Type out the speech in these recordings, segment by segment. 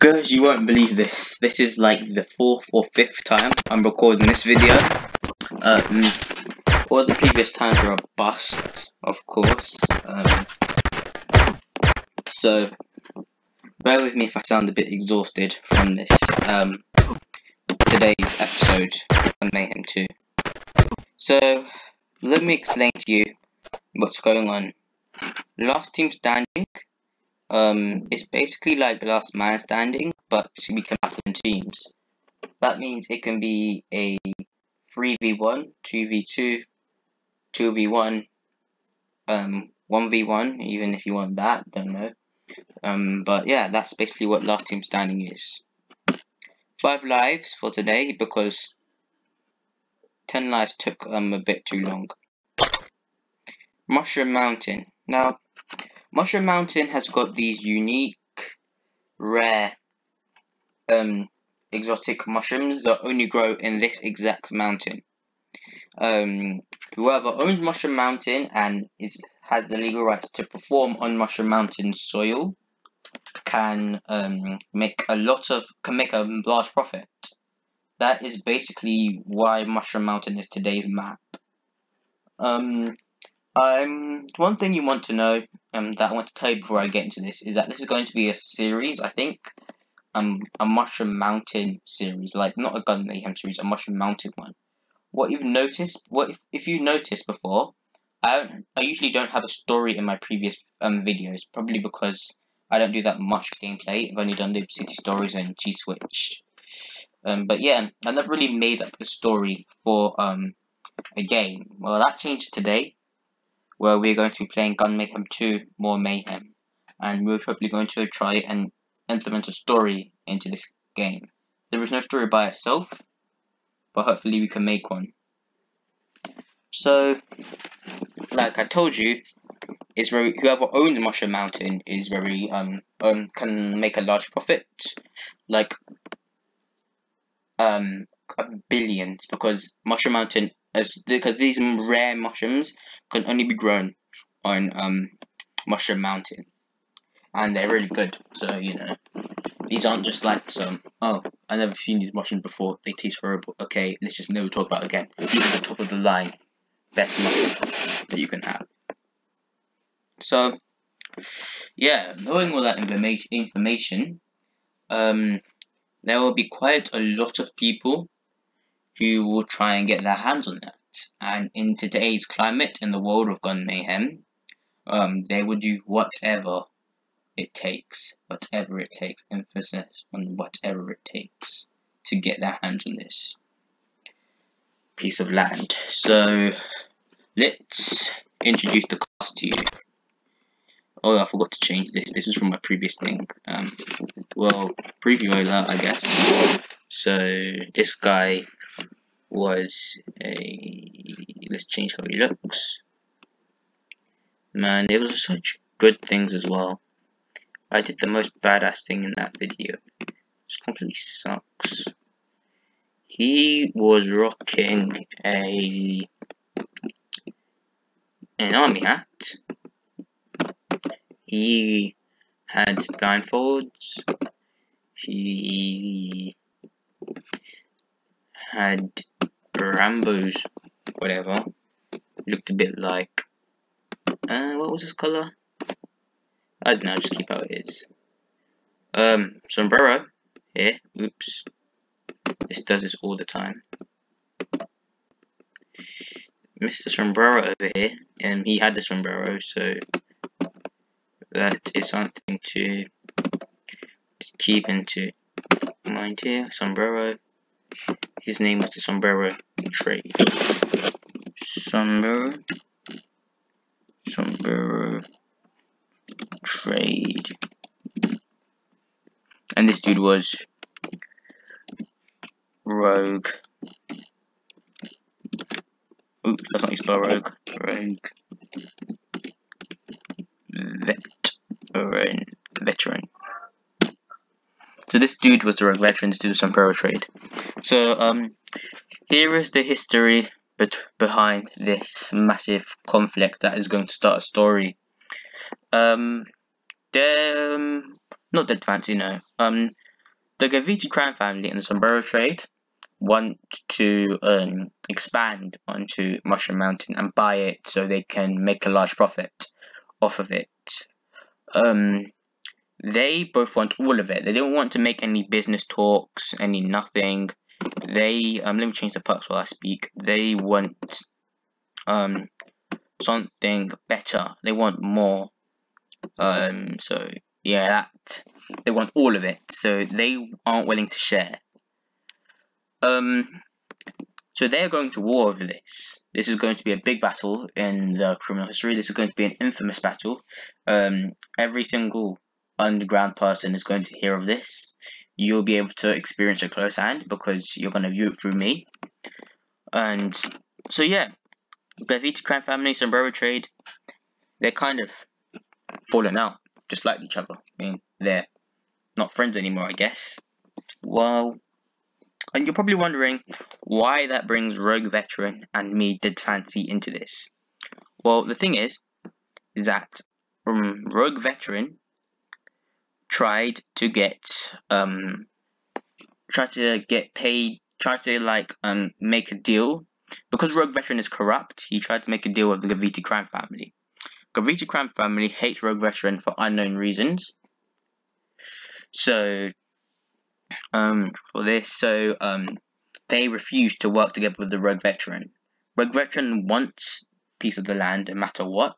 Guys, you won't believe this. This is like the 4th or 5th time I'm recording this video. All the previous times were a bust, of course. So bear with me if I sound a bit exhausted from this. Today's episode on Mayhem 2. So let me explain to you what's going on. Last team standing. It's basically like last man standing, but we can battle in teams. That means it can be a 3v1, 2v2, 2v1, 1v1, even if you want that, don't know. But yeah, that's basically what last team standing is. 5 lives for today because 10 lives took a bit too long. Mushroom Mountain. Now, Mushroom Mountain has got these unique, rare, exotic mushrooms that only grow in this exact mountain. Whoever owns Mushroom Mountain and has the legal rights to perform on Mushroom Mountain soil can make a large profit. That is basically why Mushroom Mountain is today's map. One thing you want to know, that I want to tell you before I get into this, is that this is going to be a series, I think, a Mushroom Mountain series, like not a Gun Mayhem series, a Mushroom Mountain one. What you've noticed, if you noticed before, I usually don't have a story in my previous videos, probably because I don't do that much gameplay. I've only done the city stories and G-Switch. But yeah, I never really made up a story for a game. Well, that changed today, where we're going to be playing Gun Mayhem 2 more Mayhem, and we're hopefully going to try and implement a story into this game. There is no story by itself, but hopefully we can make one. So, like I told you, whoever owns Mushroom Mountain is very can make a large profit, like billions, because Mushroom Mountain because these rare mushrooms can only be grown on Mushroom Mountain, and they're really good. So you know, these aren't just like some, oh, I never seen these mushrooms before, they taste horrible. Okay, let's just never talk about it again. These are the top of the line best mushrooms that you can have. So yeah, knowing all that information, there will be quite a lot of people who will try and get their hands on that. And in today's climate, in the world of Gun Mayhem, they will do whatever it takes, emphasis on whatever it takes to get their hands on this piece of land. So let's introduce the cast to you. Oh, I forgot to change this. This is from my previous thing. Well, preview that, I guess. So this guy was let's change how he looks. Man, there was such good things as well. I did the most badass thing in that video. It just completely sucks. He was rocking an army hat. He had blindfolds. He had Rambo's, whatever. Looked a bit like, what was his colour? I don't know, just keep how it is. Sombrero here. Oops. This does this all the time. Mr. Sombrero over here, and he had the sombrero, so that is something to keep into mind here. Sombrero. His name was the Sombrero Trade. Sombrero Trade. And this dude was Rogue. Oops, that's not his spell, Rogue. Rogue. Veteran. So this dude was the Rogue Veteran, this dude was Sombrero Trade. So, here is the history behind this massive conflict that is going to start a story. They're not that fancy, no. The Gaviti crime family and the Sombrero trade want to expand onto Mushroom Mountain and buy it so they can make a large profit off of it. They both want all of it. They don't want to make any business talks, any nothing. They let me change the perks while I speak. They want something better. They want more. So yeah, that they want all of it. So they aren't willing to share. So they're going to war over this. This is going to be a big battle in the criminal history. This is going to be an infamous battle. Every single underground person is going to hear of this. You'll be able to experience it close-hand because you're going to view it through me. And so yeah, Gaviti crime family, Sombrero trade, they're kind of falling out, just like each other. I mean, they're not friends anymore, I guess. Well, and you're probably wondering why that brings Rogue Veteran and me, Dead Fancy, into this. Well, the thing is that Rogue Veteran tried to get paid, tried to make a deal. Because Rogue Veteran is corrupt, he tried to make a deal with the Gaviti crime family. Gaviti crime family hates Rogue Veteran for unknown reasons. So they refuse to work together with the Rogue Veteran. Rogue Veteran wants a piece of the land no matter what.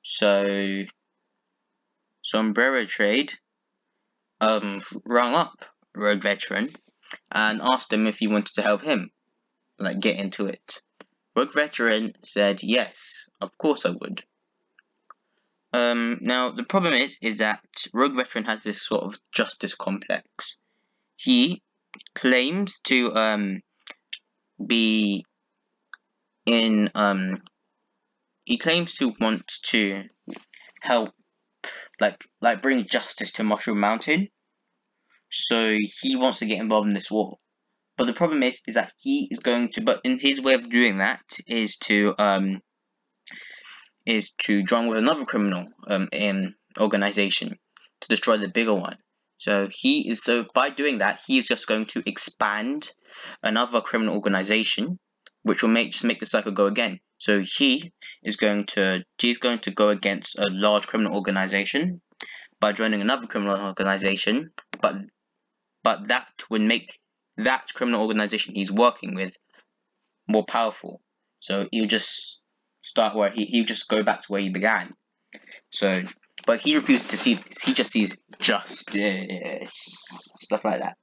So Sombrero Trade rung up Rogue Veteran and asked him if he wanted to help him, get into it. Rogue Veteran said yes, of course I would. Now the problem is that Rogue Veteran has this sort of justice complex. He claims to be in he claims to want to help bring justice to Mushroom Mountain. So he wants to get involved in this war. But the problem is that he is going to, but in his way of doing that is to join with another criminal organization to destroy the bigger one. So by doing that, he is just going to expand another criminal organization, which will just make the cycle go again. So he's going to go against a large criminal organization by joining another criminal organization, but that would make that criminal organization he's working with more powerful. So he'll just start where he'll just go back to where he began. So, but he refuses to see this. He just sees justice, stuff like that.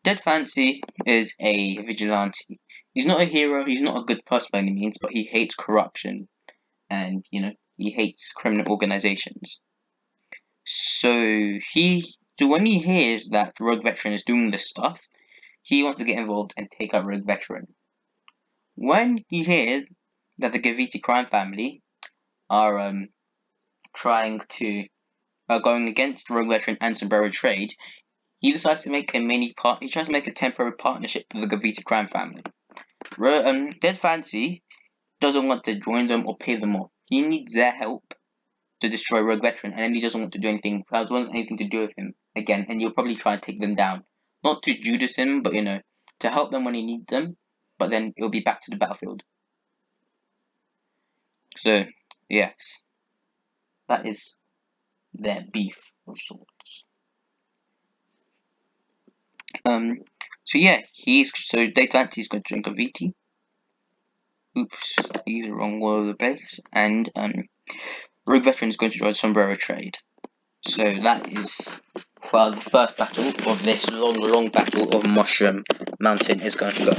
Dead Fancy is a vigilante. He's not a hero. He's not a good person by any means, but he hates corruption, and he hates criminal organizations. So when he hears that Rogue Veteran is doing this stuff, he wants to get involved and take out Rogue Veteran. When he hears that the Gaviti crime family are going against Rogue Veteran and Sombrero Trade, he decides to make he tries to make a temporary partnership with the Gaviti crime family. Dead Fancy doesn't want to join them or pay them off. He needs their help to destroy Rogue Veteran, and then he doesn't want to do anything. Doesn't want anything to do with him again, and he'll probably try and take them down. Not to Judas him, but to help them when he needs them. But then it'll be back to the battlefield. So yes, that is their beef of sorts. So yeah, Dead Fancy's going to drink a VT. Oops, I used the wrong word of the place. And Rogue Veteran is going to join Sombrero Trade. So that is the first battle of this long battle of Mushroom Mountain is going to go.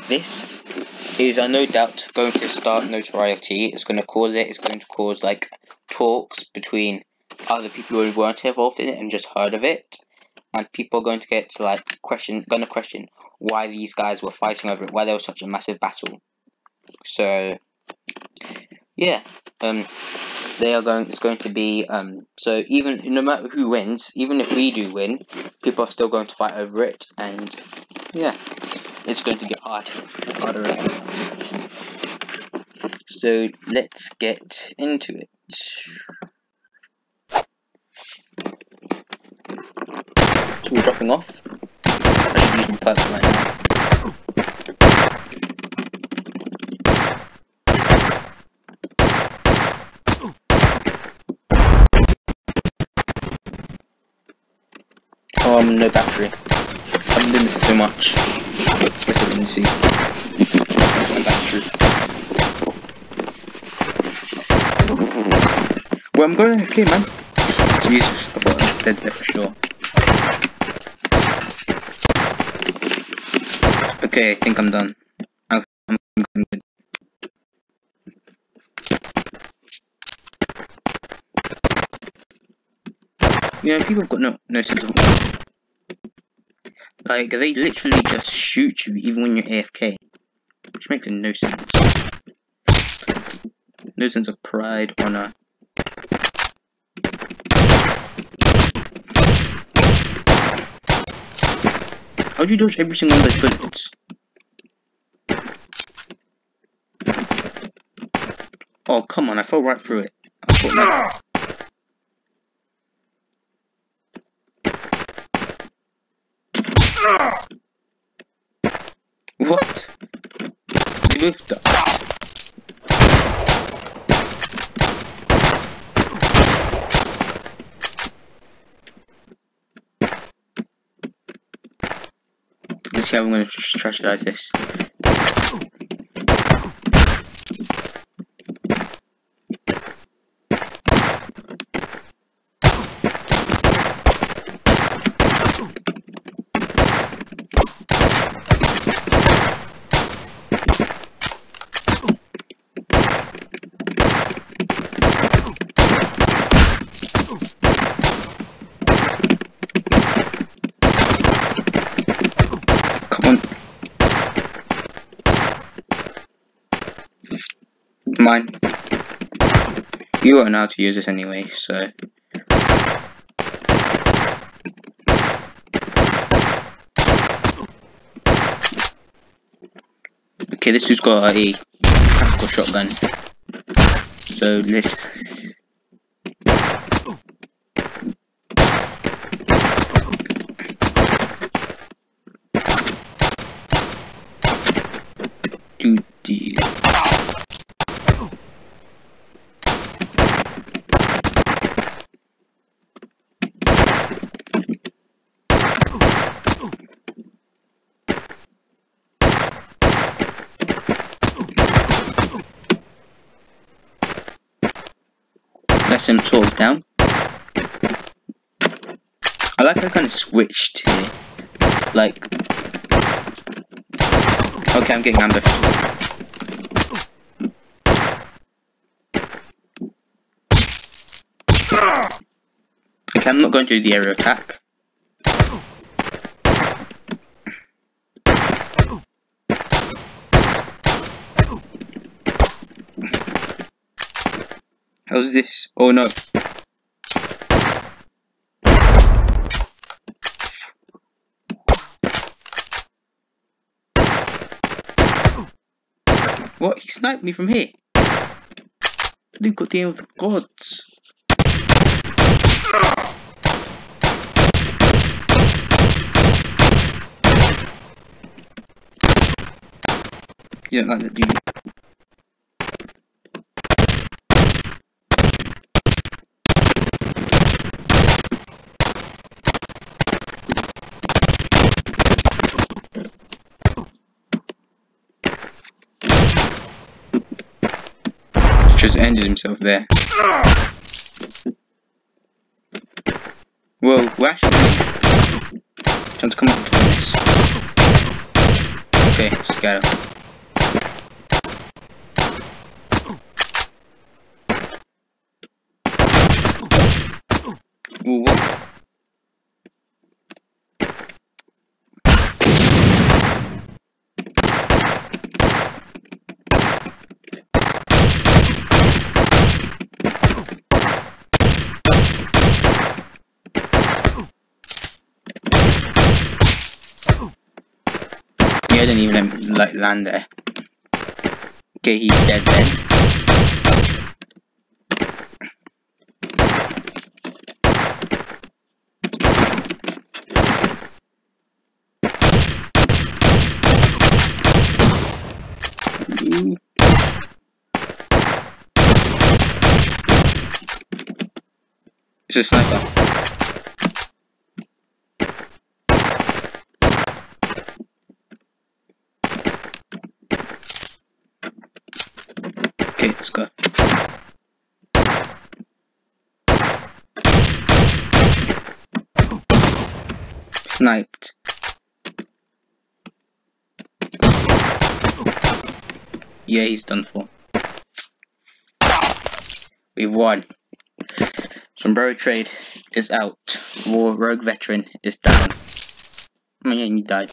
This is no doubt going to start notoriety. It's going to cause talks between other people who weren't involved in it and just heard of it, and people are going to get to question why these guys were fighting over it, why there was such a massive battle. So yeah, it's going to be so even no matter who wins, even if we do win, people are still going to fight over it, and yeah, it's going to get harder and harder. So let's get into it. all dropping off. I should use my purple right now. Oh, I'm no battery. I've been doing this too much. As you can see. My battery. Well, I'm going okay, man. Jesus, I thought I was dead there for sure. Okay, I think I'm done. I'm good. You know, people have got no sense of honor. Like, they literally just shoot you even when you're AFK. Which makes no sense. No sense of pride, honor. How'd you dodge every single one of those bullets? Oh, come on, I fell right through it. What? They both died. Let's see how I'm going to strategize this. Mine. You won't know how to use this anyway, so. Okay, this dude's got a tactical shotgun. So let's. Do the. That's him sort of down. I like how I kind of switched here. Like, okay, I'm getting ambushed. Okay, I'm not going to do the aerial attack. How's this? Oh no. What? He sniped me from here. Luke got the aim of the gods. You don't like that, do you? Just ended himself there. Well, we're actually trying to come up with this. Okay, scatter. Ooh, what? I didn't even like land there. Okay, he's dead then. It's a sniper. Okay, let's go. Sniped. Yeah, he's done for. We won. Sombrero Trade is out. War Rogue Veteran is down. Oh yeah, and he died.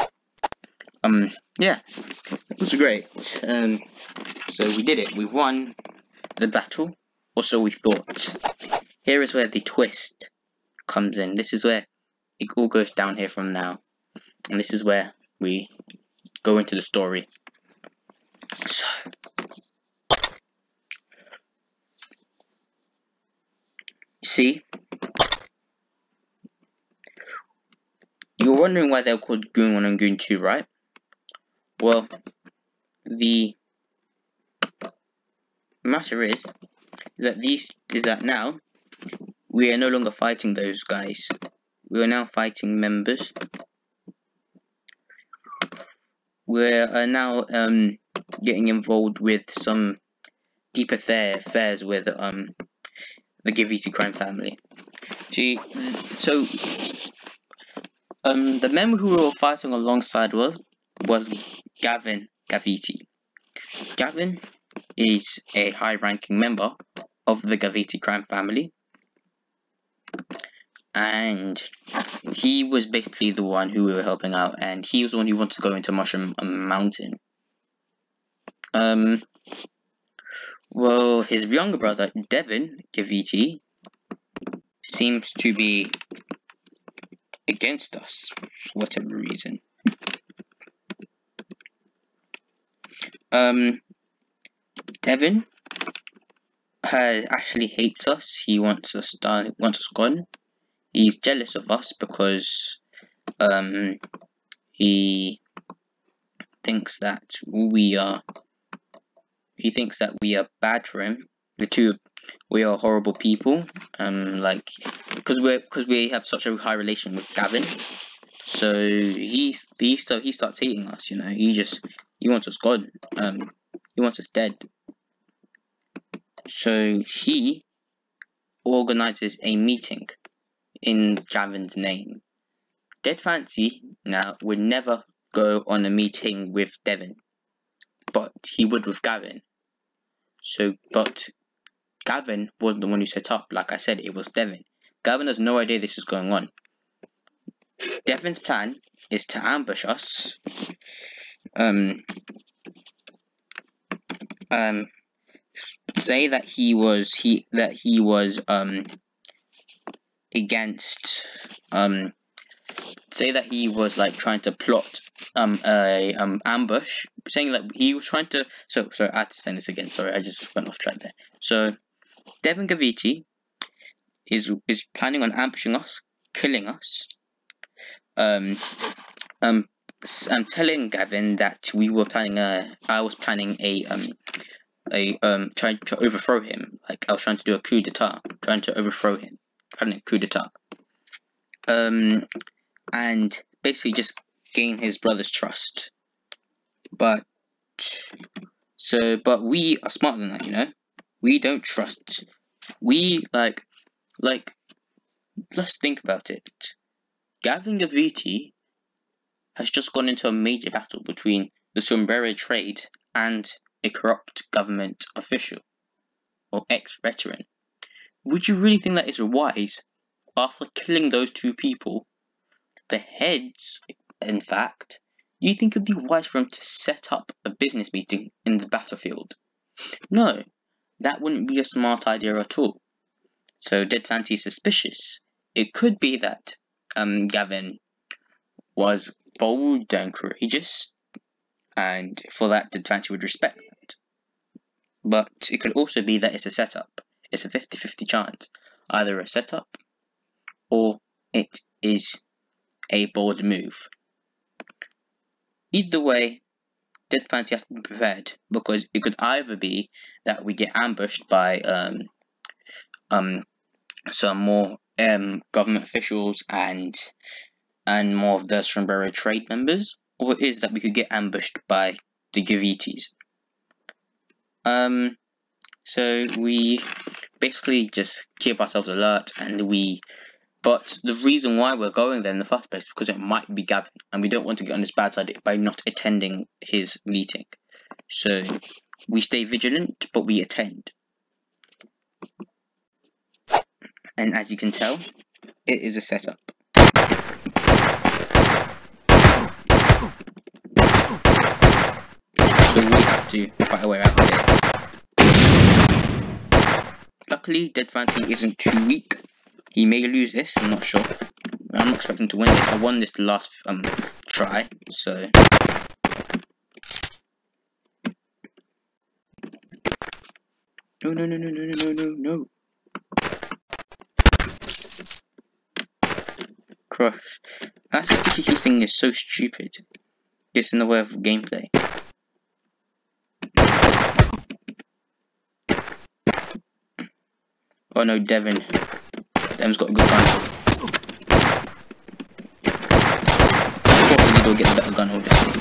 Yeah, it was great. So we did it. We won the battle, or so we thought. Here is where the twist comes in. This is where it all goes down here from now. And this is where we go into the story. So, you see, you're wondering why they're called Goon 1 and Goon 2, right? Well, the matter is that now we are no longer fighting those guys. We are now fighting members. We are now getting involved with some deeper affairs with the Gaviti crime family. See, so the member who we were fighting alongside was Gavin Gaviti. Gavin is a high-ranking member of the Gaviti crime family, and he was basically the one who we were helping out, and he was the one who wanted to go into Mushroom Mountain. Well, his younger brother, Devin Gaviti, seems to be against us for whatever reason. Devin actually hates us. He wants us gone. He's jealous of us because he thinks that we are bad for him. We are horrible people. Like because we have such a high relation with Gavin. So he starts hating us. You know, he wants us gone. He wants us dead. So he organizes a meeting in Gavin's name. Dead Fancy now would never go on a meeting with Devin, but he would with Gavin. But Gavin wasn't the one who set up. Like I said, it was Devin. Gavin has no idea this is going on. Devin's plan is to ambush us. Say that he was against say that he was like trying to plot a ambush, saying that he was trying to sorry, I had to say this again, sorry, I just went off track there. So Devin Gaviti is planning on ambushing us, killing us. I'm telling Gavin that we were planning I was planning trying to overthrow him. Like I was trying to do a coup d'etat, trying to overthrow him, planning a coup d'etat. And basically just gain his brother's trust. But we are smarter than that, you know. We don't trust. We like let's think about it. Gavin Gaviti has just gone into a major battle between the Sombrero Trade and a corrupt government official or ex-veteran. Would you really think that is wise? After killing those two people, the heads, in fact, you think it'd be wise for him to set up a business meeting in the battlefield? No, that wouldn't be a smart idea at all. So Dead Fancy is suspicious. It could be that Gavin was bold and courageous, and for that Dead Fancy would respect that. But it could also be that it's a setup. It's a 50-50 chance. Either a setup or it is a bold move. Either way, Dead Fancy has to be prepared, because it could either be that we get ambushed by some more government officials and more of the Sombrero trade members, or is that we could get ambushed by the Gavitis. So we basically just keep ourselves alert, but the reason why we're going there in the first place is because it might be Gavin, and we don't want to get on his bad side by not attending his meeting. So we stay vigilant, but we attend. And as you can tell, it is a setup. So we have to fight our way out of it. Luckily, Dead Fancy isn't too weak. He may lose this, I'm not sure. I'm not expecting to win this. I won this the last try, so... No. Crush. That sticky keys thing is so stupid. Gets in the way of gameplay. Oh no, Devin's got a good gun. Hopefully they'll get a better gun, obviously.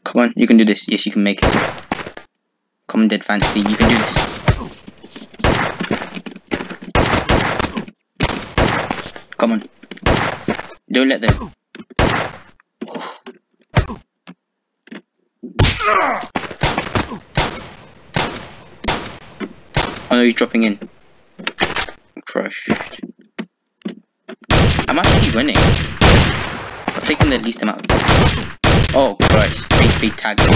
Come on, you can do this. Yes, you can make it. Come on, Dead Fancy, you can do this. Come on. Don't let them. Oh no, he's dropping in. Crushed. I'm actually winning. I've taken the least amount of... Oh Christ, they tagged me.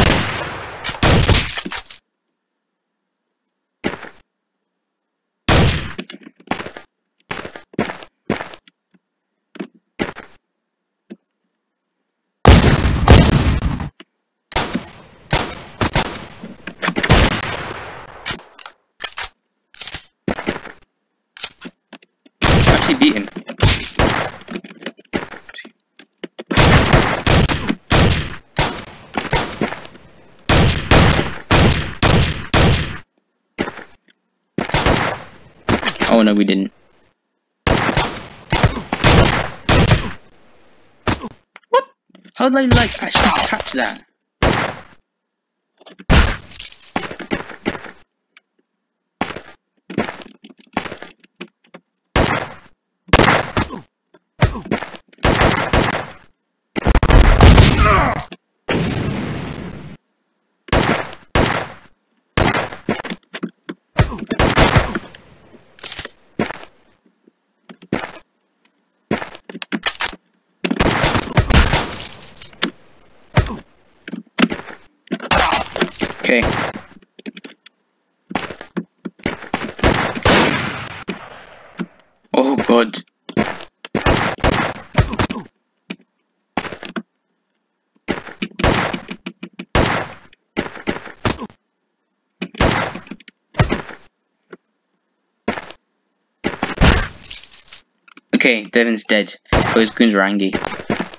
I actually beat him. Oh no, we didn't. What? How did I actually catch that? Okay. Oh god. Okay, Devin's dead. Those goons are angry.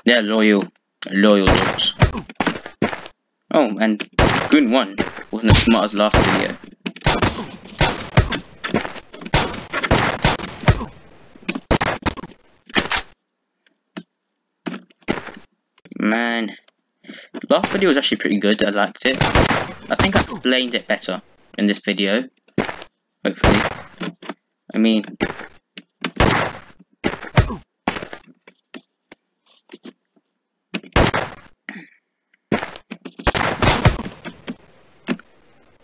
They're loyal dogs. Oh, and Goon 1 wasn't as smart as last video. Man, last video was actually pretty good. I liked it. I think I explained it better in this video. Hopefully. I mean...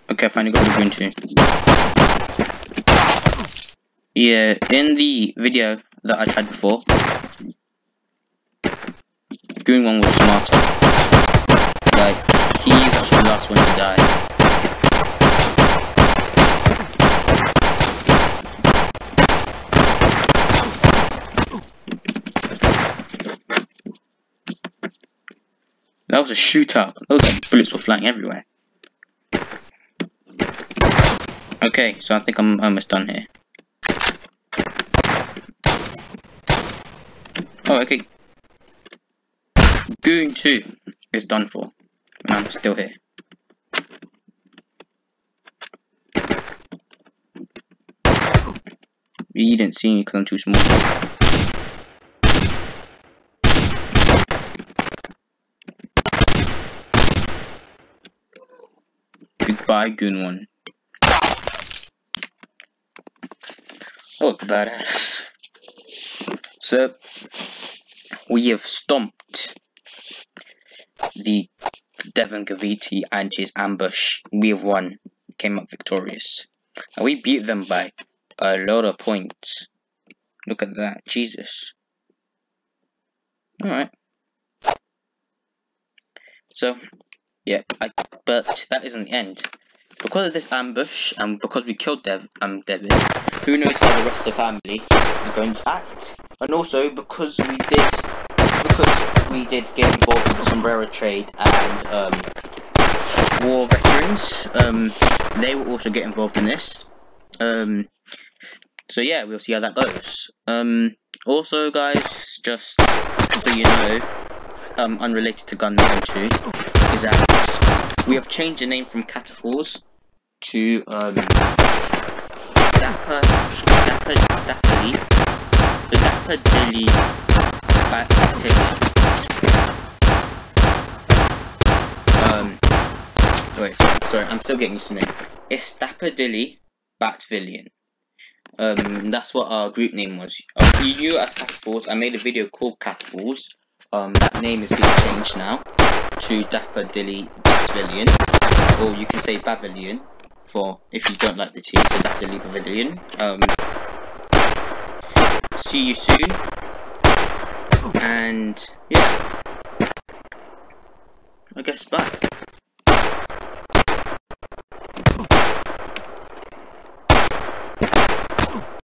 Okay, I finally got the Goon 2. Yeah, in the video that I tried before, Goon one was smarter. Like, he was actually the last one to die. That was a shootout. Those bullets were flying everywhere. Okay, so I think I'm almost done here. Oh, okay. Goon 2 is done for, and I'm still here. You didn't see me because I'm too small. Goodbye, Goon 1. Oh, badass. So, we have stomped the Devon Gaviti and his ambush. We have won. Came up victorious. And we beat them by a lot of points. Look at that. Jesus. Alright. So, yeah, but that isn't the end. Because of this ambush, and because we killed Devon, who knows how the rest of the family are going to act. And also because we did get involved in the sombrero trade and war veterans, they will also get involved in this. So yeah, we'll see how that goes. Also guys, just so you know, unrelated to Gun Mayhem 2, is that we have changed the name from Catapults to Dapperdilly wait, sorry, I'm still getting used to the name. It's Dapperdilly Batvilion. That's what our group name was. You knew as Catapults. I made a video called Catapults. That name is being changed now to Dapperdilly Batvilion, or you can say Pavilion for if you don't like the T, so Dapperdilly Pavilion. See you soon, and yeah, I guess bye.